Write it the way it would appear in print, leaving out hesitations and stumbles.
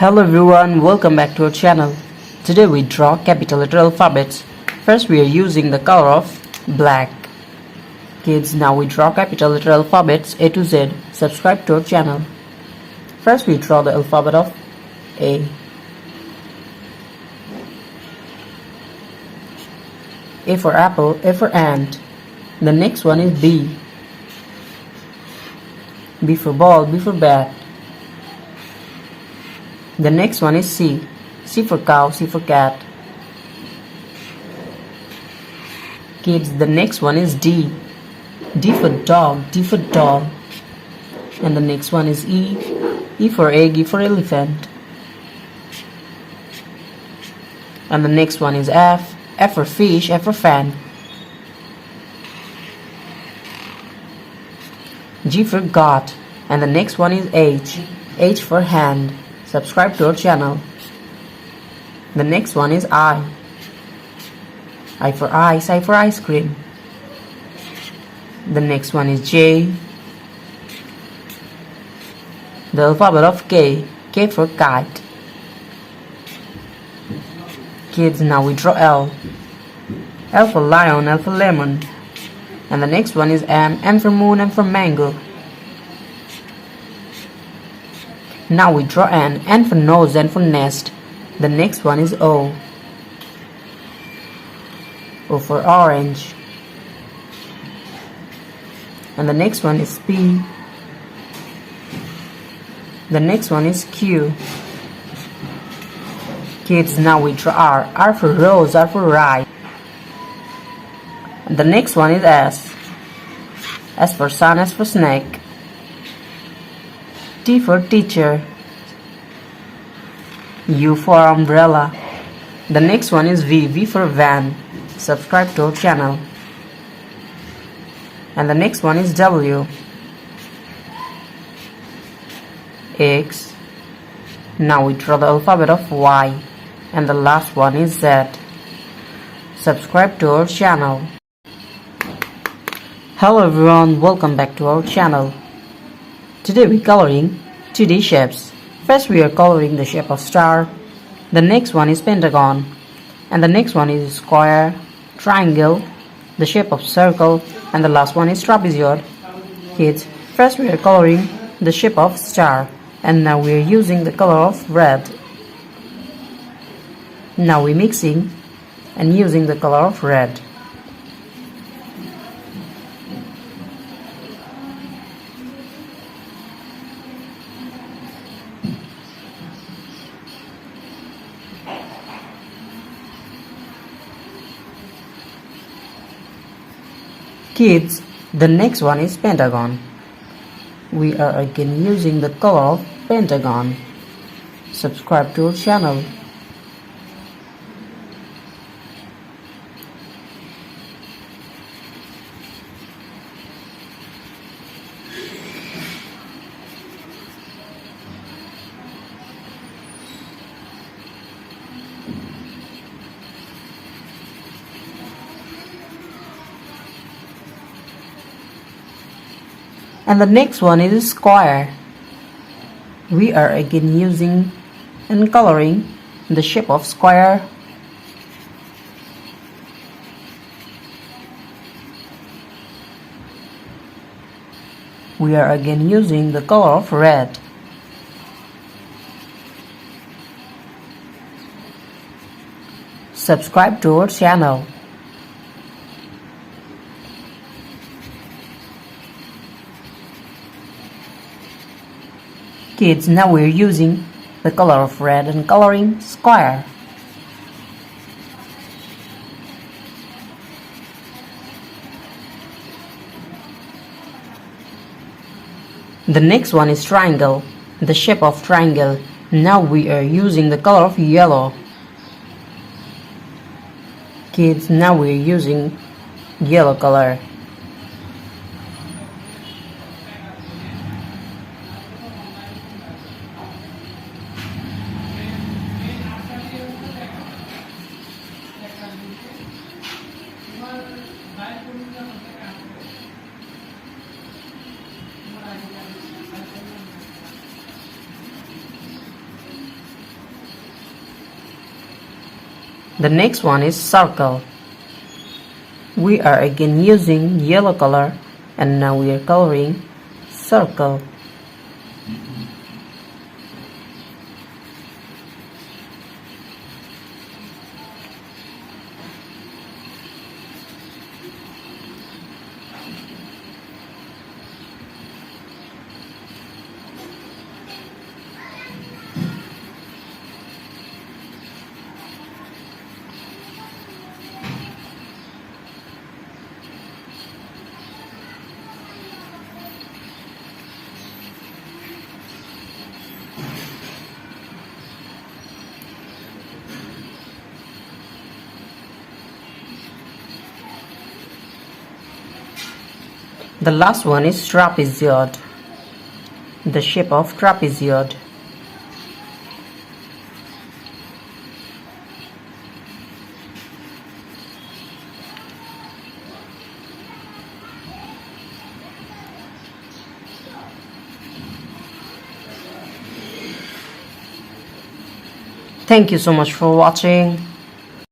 Hello everyone, welcome back to our channel. Today we draw capital letter alphabets. First we are using the color of black. Kids, now we draw capital letter alphabets A to Z. Subscribe to our channel. First we draw the alphabet of A. A for apple, A for ant. The next one is B. B for ball, B for bat. The next one is C. C for cow, C for cat. Kids, the next one is D. D for dog, D for doll. And the next one is E. E for egg, E for elephant. And the next one is F. F for fish, F for fan. G for God. And the next one is H. H for hand. Subscribe to our channel. The next one is I. I for ice, I for ice cream. The next one is J. The alphabet of K. K for kite. Kids, now we draw L. L for lion, L for lemon. And the next one is M. M for moon, M for mango. Now we draw N. N for nose, N for nest. The next one is O. O for orange. And the next one is P. The next one is Q. Kids, now we draw R. R for rose, R for rye. And the next one is S. S for sun, S for snake. T for teacher. U for umbrella. The next one is V. V for van. Subscribe to our channel. And the next one is W. X. Now we draw the alphabet of Y. And the last one is Z. Subscribe to our channel. Hello everyone, welcome back to our channel. Today we are coloring 2D shapes. First we are coloring the shape of star. The next one is pentagon. And the next one is square, triangle, the shape of circle, and the last one is trapezoid. Kids, first we are coloring the shape of star. And now we are using the color of red. Now we are mixing and using the color of red. Kids, the next one is pentagon. We are again using the color of pentagon. Subscribe to our channel. And the next one is square. We are again using and coloring the shape of square. We are again using the color of red. Subscribe to our channel. Kids, now we're using the color of red and coloring square. The next one is triangle, the shape of triangle. Now we are using the color of yellow. Kids, now we're using yellow color. The next one is circle. We are again using yellow color and now we are coloring circle. The last one is trapezoid, the shape of trapezoid. Thank you so much for watching.